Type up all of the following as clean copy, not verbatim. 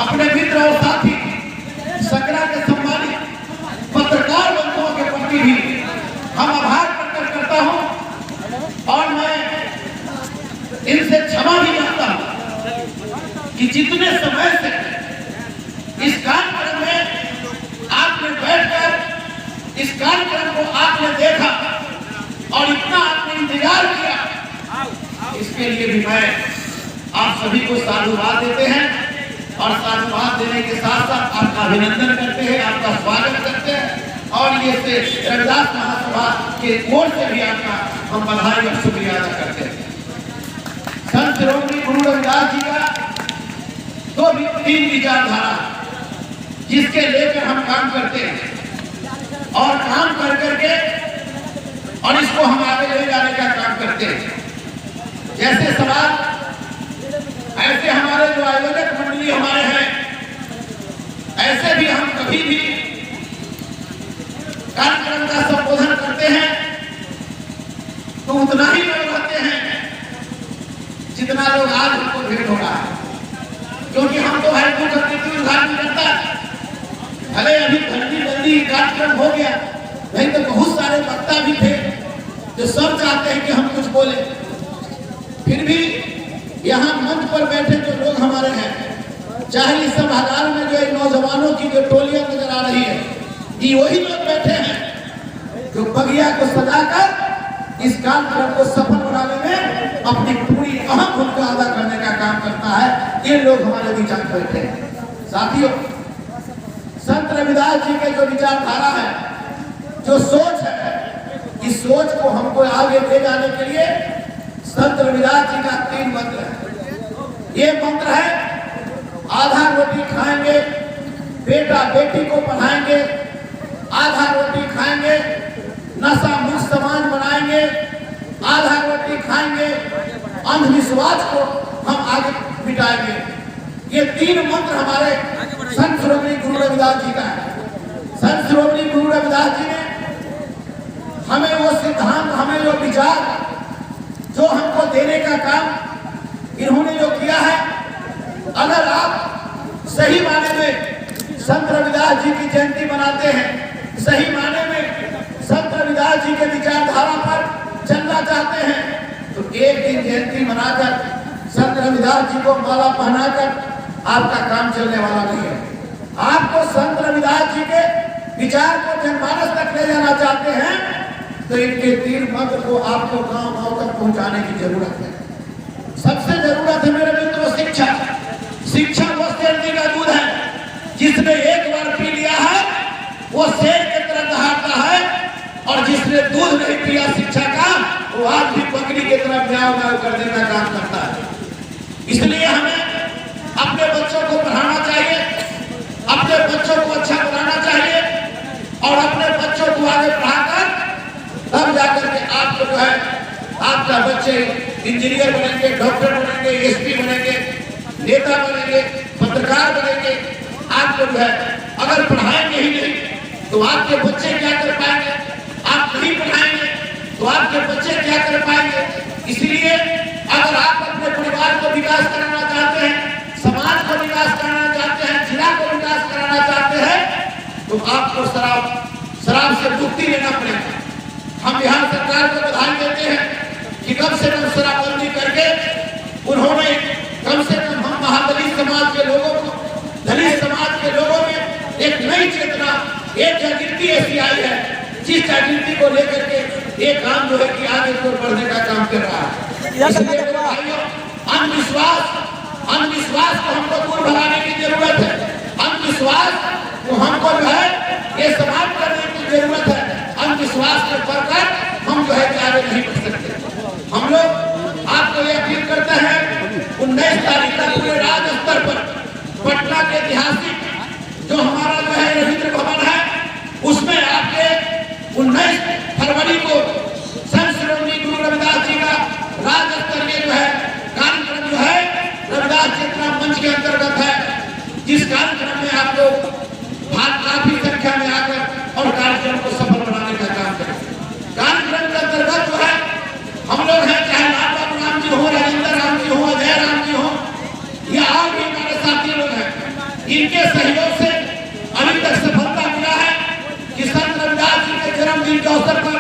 अपने मित्र और साथी सकरा के सम्मानित पत्रकार बंधुओं के प्रति भी हम आभार प्रकट करता हूं और मैं इनसे क्षमा भी मांगता हूं कि जितने समय से इस कार्यक्रम में आपने बैठकर इस कार्यक्रम को आपने देखा और इतना आपने इंतजार किया, इसके लिए भी मैं आप सभी को साधुवाद देते हैं और साधुवाद देने के साथ साथ आपका अभिनंदन करते हैं, आपका स्वागत करते हैं और ये से रविदास महासभा के ओर से भी आपका हम बधाई और शुक्रिया अदा करते हैं। संत श्रोमणी गुरु रविदास जी का दो भी तीन विचारधारा जिसके लेकर हम काम करते हैं और काम कर करके और इसको हम आगे ले जाने का काम करते हैं। जैसे सवाल ऐसे हमारे जो आयोजक मंडली हमारे हैं, ऐसे भी हम कभी भी कार्यक्रम का संबोधन करते हैं तो उतना ही लोग रहते हैं जितना लोग आज हमको भेंट हो रहा है, क्योंकि हम तो है तो करते थे उद्घाटन करता है। भले अभी जल्दी कार्यक्रम हो गया, नहीं तो बहुत सारे वक्ता भी थे जो सब चाहते हैं कि हम कुछ बोले। फिर भी यहाँ मंच पर बैठे जो लोग हमारे हैं, चाहे इस सभागार में जो नौजवानों की जो टोलियां नजर आ रही है, ये वही लोग बैठे हैं जो बगिया को सजाकर इस कार्यक्रम को सफल बनाने में अपनी पूरी अहम भूमिका अदा करने का काम करता है। ये लोग हमारे बीच आकर बैठे हैं। साथियों, संत रविदास जी के जो विचारधारा है, जो सोच है, इस सोच को हमको आगे ले जाने के लिए संत रविदास जी का 3 मंत्र है। ये मंत्र है, आधा रोटी खाएंगे, बेटा बेटी को पढ़ाएंगे, आधा रोटी खाएंगे, नशा मुक्त समाज बनाएंगे, आधा रोटी खाएंगे, अंधविश्वास को हम आगे मिटाएंगे। ये 3 मंत्र हमारे संत श्रोमणी गुरु रविदास जी का है। संत श्रोमणी गुरु रविदास जी ने हमें वो सिद्धांत, हमें वो विचार जो हमको देने का काम इन्होंने जो किया है, अगर आप सही माने में संत रविदास जी की जयंती मनाते हैं, सही माने में संत रविदास जी के विचारधारा पर चलना चाहते हैं, तो एक दिन जयंती मनाकर संत रविदास जी को माला पहनाकर आपका काम चलने वाला नहीं है। आपको संत रविदास जी के विचार को जनमानस तक ले जाना चाहते हैं तो इनके 3 मंत्र को आपको गांव-गांव तक पहुंचाने की जरूरत है। सबसे जरूरत है मेरे मित्रों शिक्षा। शिक्षा वो शेरनी का दूध है, जिसने एक बार पी लिया है वो शेर की तरह दहाड़ता है, और जिसने दूध नहीं पिया शिक्षा का, वो आज भी बकरी की तरह म्याऊं म्याऊं करने का काम करता है। इसलिए हमें अपने बच्चों को पढ़ाना चाहिए, अपने बच्चों को अच्छा बनाना चाहिए और अपने बच्चों को आगे पढ़ाकर तब जाकर के आपको जो है आपका बच्चे इंजीनियर बनेंगे, डॉक्टर बनेंगे, एसपी बनेंगे, नेता बनेंगे, पत्रकार बनेंगे। आपको जो है अगर पढ़ाएंगे ही नहीं तो आपके बच्चे क्या कर पाएंगे? आप नहीं पढ़ाएंगे तो आपके बच्चे क्या कर पाएंगे? इसलिए अगर आप अपने परिवार को विकास कराना चाहते हैं, समाज को विकास कराना चाहते हैं, जिला को विकास कराना चाहते हैं, तो आपको शराब से मुक्ति लेना पड़ेगा। हम बिहार सरकार को बधाई देते हैं कि कम से कम शराबबंदी करके उन्होंने कम से कम हम महादलित समाज के लोगों को, दलित समाज के लोगों में एक नई चेतना, एक जागृति ऐसी आई है जिस जागृति को लेकर के ये काम जो है कि आगे की ओर बढ़ने का काम कर रहा है। इसलिए भाइयों, अंधविश्वास को हमको दूर भगाने की जरूरत है। अंधविश्वास को हमको जो है ये समाप्त करने की जरूरत है। अंधविश्वास के बढ़कर हम जो है कि आगे नहीं बढ़ सकते। हम लोग आपको ये अपील करते हैं, 19 तारीख तक पूरे राज्य स्तर पर पटना के ऐतिहासिक जो हमारा जो है रविंद्र भवन है, उसमें आपके 19 फरवरी को संत श्रोमणी गुरु रविदास जी का राज्य स्तरीय जो है कार्यक्रम जो है रविदास चेतना मंच के अंतर्गत है, जिस कार्यक्रम में आप लोग काफी संख्या में आकर और कार्यक्रम को सफल बनाने का काम करें। कार्यक्रम के अंतर्गत जो है हम लोग हैं, चाहे लाल बाबू राम जी हो, राजेंद्र राम जी हो, अजय राम जी हो, या इनके सहयोग से अभी तक सफलता मिला है कि संत रविदास जी के जन्मदिन के अवसर पर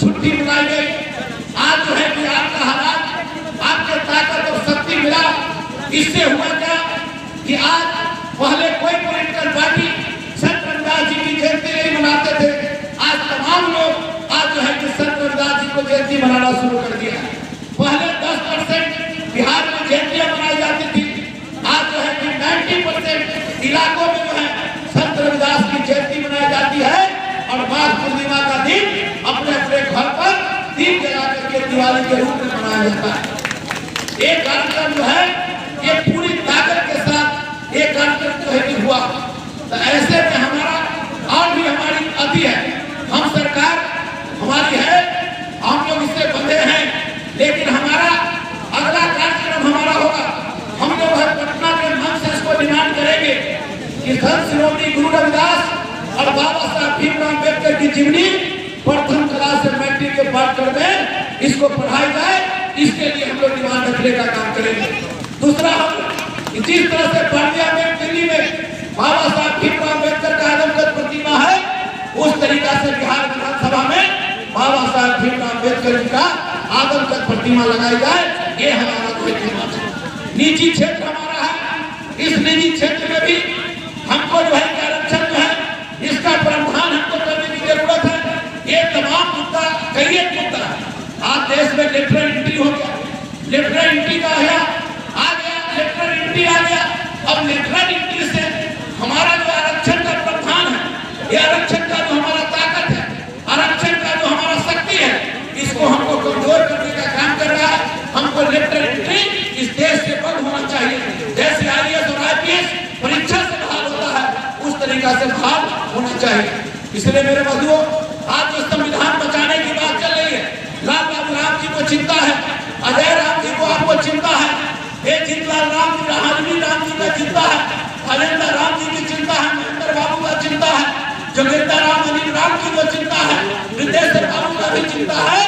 छुट्टी मनाई गई। आज जो है कि आपका हालात, आपके ताकत और शक्ति मिला। इससे हुआ क्या कि आज पहले कोई पॉलिटिकल पार्टी संत रविदास जी की जयंती नहीं मनाते थे, आज तमाम लोग आज जो है कि संत रविदास जी को जयंती मनाना शुरू कर दिया। पहले 10% बिहार में जयंतियां मनाई जाती थी, आज जो है कि 90% इलाकों में जो है संत रविदास की जयंती मनाई जाती है और माघ पूर्णिमा का दिन अपने अपने घर पर दीप जला करके दिवाली के रूप में मनाया जाता है। एक कार्यक्रम जो है ये पूरी ताकत के साथ एक कार्यक्रम जो है कि हुआ। तो ऐसे में हमारा और भी हमारी अति है, हम सरकार हमारी है, हम लोग इससे बंधे हैं, लेकिन हमारा अगला कार्यक्रम हमारा होगा। हम लोग पटना के मंच से इसको डिमांड करेंगे कि संत श्रोमणी गुरु रविदास और बाबा साहब भीमराव अम्बेडकर की जीवनी प्रथम क्लास से मैट्रिक के पाठ्यक्रम में इसको पढ़ाई जाए, इसके लिए हम लोग डिमांड रखने का काम करेंगे। दूसरा, हम जिस तरह से पार्लिया में दिल्ली में बाबा साहब भीमराव अम्बेडकर का आदमकद प्रतिमा है, उस तरीका से बिहार विधानसभा में बाबा साहब भीमराव अम्बेडकर जी का आदमकद प्रतिमा लगाई जाए। ये हमारा निजी क्षेत्र हमारा है, इस निजी क्षेत्र में भी हमको जो है आरक्षण जो है इसका प्रावधान हमको करने की जरूरत है। ये तमाम मुद्दा कई एक मुद्दा है। आज देश में लेटरल एंट्री हो गया, लेटरल एंट्री का आ गया, लेटरल एंट्री आ गया। अब लेटरल एंट्री से हमारा जो आरक्षण का प्रावधान है, ये आरक्षण का जो हमारा ताकत है, आरक्षण का जो हमारा शक्ति है, इसको हमको कमजोर करने का काम कर रहा है। हमको लेटरल एंट्री इस देश से बंद होना चाहिए। जैसे IAS और IPS परीक्षा से बहाल होता है, उस तरीका से बहाल होना चाहिए। इसलिए मेरे बंधुओं, आज जो संविधान बचाने की बात चल रही है, लाल बाबू राम जी को चिंता है, अजय राम जी को आपको चिंता है, जितलाल राम जी, हाजमी राम जी का चिंता है, हरेंद्र राम जी की चिंता है, महेंद्र बाबू का चिंता है, जोगेंद्र राम, अनिल राम जी को चिंता है, रितेश बाबू का भी चिंता है।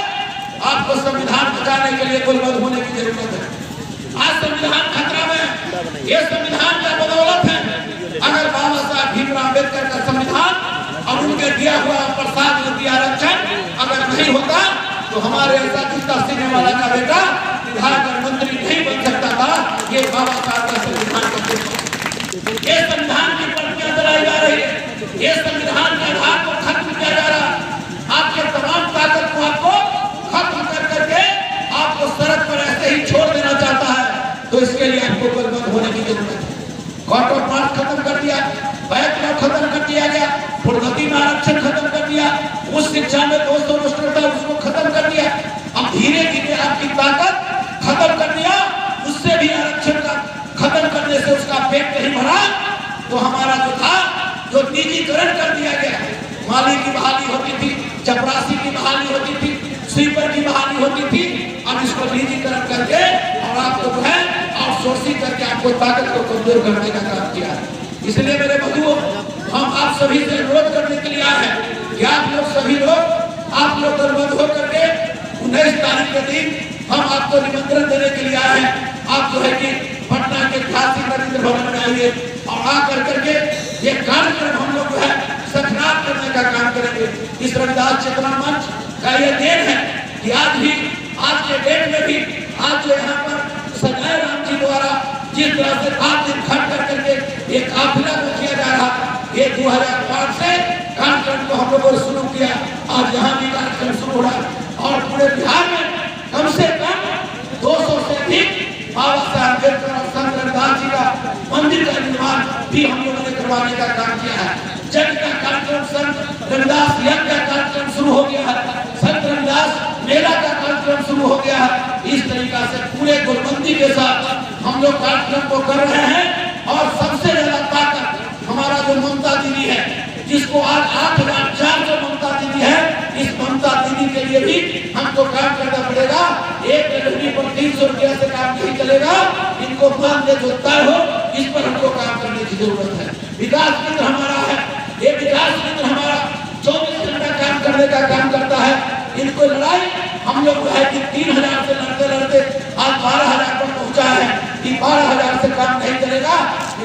आपको संविधान बचाने के लिए गुलबंद होने की जरूरत है। आज संविधान खतरा में है, ये संविधान का बदौलत है। अगर बाबा साहब भीमराव अम्बेडकर का संविधान और उनके दिया हुआ प्रसाद नदी आरक्षण अगर नहीं होता तो हमारे ऐसा जूता सीने वाला का बेटा विधायक और मंत्री नहीं बन सकता था। ये बाबा साहब का संविधान का ये संविधान की प्रतियां चलाई जा रही है, ये संविधान के आधार को खत्म किया जा रहा है। आपके तमाम ताकत को आपको खत्म कर करके आपको सड़क पर ऐसे ही छोड़ देना चाहता है, तो इसके लिए आपको बलबंद होने की जरूरत है। कोर्ट ऑफ मार्च खत्म कर दिया, बैक लॉ खत्म कर दिया गया, प्रोन्नति में आरक्षण खत्म कर दिया, उस शिक्षा में 200 रोस्टर था उसको खत्म कर दिया। अब धीरे धीरे आपकी ताकत खत्म कर दिया, उससे भी आरक्षण का खत्म करने से उसका पेट नहीं भरा, तो हमारा जो था जो निजीकरण कर दिया गया, माली की बहाली होती थी, चपरासी की बहाली होती थी, स्वीपर की बहाली होती थी, अब इसको निजीकरण करके और आपको जो है आउटसोर्सिंग करके आपको ताकत को कमजोर करने का काम किया है। इसलिए मेरे बंधुओं, हम आप सभी से अनुरोध करने के लिए आए हैं कि आप लोग सभी लोग आप लोग बंद होकर के 19 तारीख के दिन हम आपको निमंत्रण देने के लिए आए हैं। आप जो है कि पटना के ऐतिहासिक रविंद्र भवन में आइए और आकर करके ये कार्यक्रम हम लोग जो है सखरात करने का काम करेंगे। इस रविदास चेतना मंच का ये देन है कि आज के डेट में भी आज जो यहाँ पर सजाए राम जी द्वारा जिस तरह से 8 दिन खड़ कर करके एक काफिला को किया जा रहा, ये 2005 से कार्यक्रम को हम लोगों ने शुरू किया। आज यहाँ भी कार्यक्रम शुरू हो रहा और पूरे बिहार में कम से कम 200 से अधिक बाबा साहब अम्बेडकर और संत रविदास जी का मंदिर का निर्माण भी हम लोगों ने करवाने का काम किया है। जग का कार्यक्रम संत रविदास यज्ञ का कार्यक्रम शुरू हो गया है, संत रविदास मेला का कार्यक्रम शुरू हो गया है। इस तरीका से पूरे गुलबंदी के साथ हम लोग कार्यक्रम को कर रहे हैं और सबसे ज्यादा ताकत हमारा जो ममता दीदी है, जिसको आज 8,400 ममता दीदी है, इस ममता दीदी के लिए भी हमको काम करना पड़ेगा। एक डिलीवरी पर 300 रुपया से काम नहीं चलेगा, इनको मान दे जो तय हो, इस पर हमको काम करने की जरूरत है। विकास केंद्र हमारा है, ये विकास केंद्र हमारा 24 घंटा काम करने का काम करता है। इनको लड़ाई हम लोग जो है कि 3,000 से लड़ते लड़ते आज 12,000 पर पहुंचा है कि 12,000 से काम नहीं चलेगा।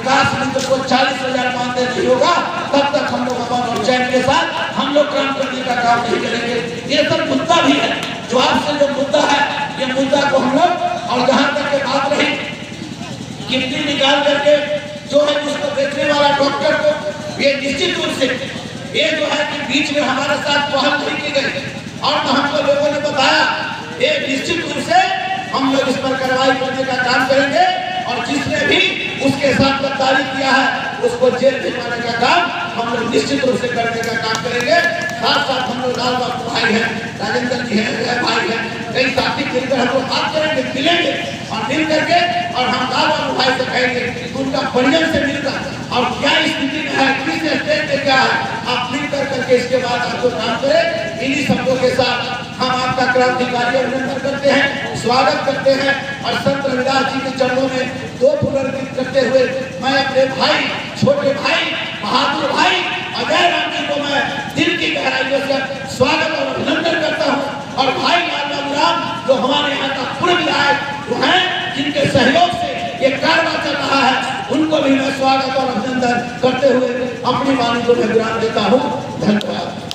विकास मित्र को 40,000 मानदेय नहीं होगा तब तक हम लोग अमन और चैन के साथ हम लोग काम करने का काम नहीं करेंगे। ये सब मुद्दा भी है, जो आपसे जो मुद्दा है, ये मुद्दा को हम लोग, और जहां तक के बात रही गिनती निकाल करके जो है उसको बेचने वाला डॉक्टर को, ये निश्चित रूप से ये जो है कि बीच में हमारे साथ पहल नहीं की गई और हमको लोगों ने बताया, ये निश्चित रूप से हम लोग इस पर कार्रवाई करने का काम करेंगे और जिसने भी उसके साथ गद्दारी किया है उसको जेल भिजवाने का काम हम लोग निश्चित रूप से करने का काम करेंगे। साथ साथ हम लोग लाल बाबू भाई हैं, राजेंद्र जी हैं, भाई हैं, कई साथी मिलकर हम लोग बात करेंगे, मिलेंगे और मिल करके और हम लाल बाबू भाई से कहेंगे कि उनका परिजन से मिलकर और क्या स्थिति में है, किस स्टेट में क्या है, आप मिल करके इसके बाद आपको काम करें। इन्हीं शब्दों के साथ हम आपका क्रांतिकारी अभिनंदन करते हैं, स्वागत करते हैं और संत रविदास जी के चरणों में 2 फूल अर्पित करते हुए मैं अपने भाई, छोटे भाई, बहादुर भाई अजय राम जी को मैं दिल की गहराइयों से स्वागत और अभिनंदन करता हूँ। और भाई लाल बाबू राम जो हमारे यहाँ का पूर्व विधायक वो हैं, जिनके सहयोग से ये कार्य चल रहा है, उनको भी मैं स्वागत और अभिनंदन करते हुए अपनी वाणी को मैं विराम देता हूँ। धन्यवाद।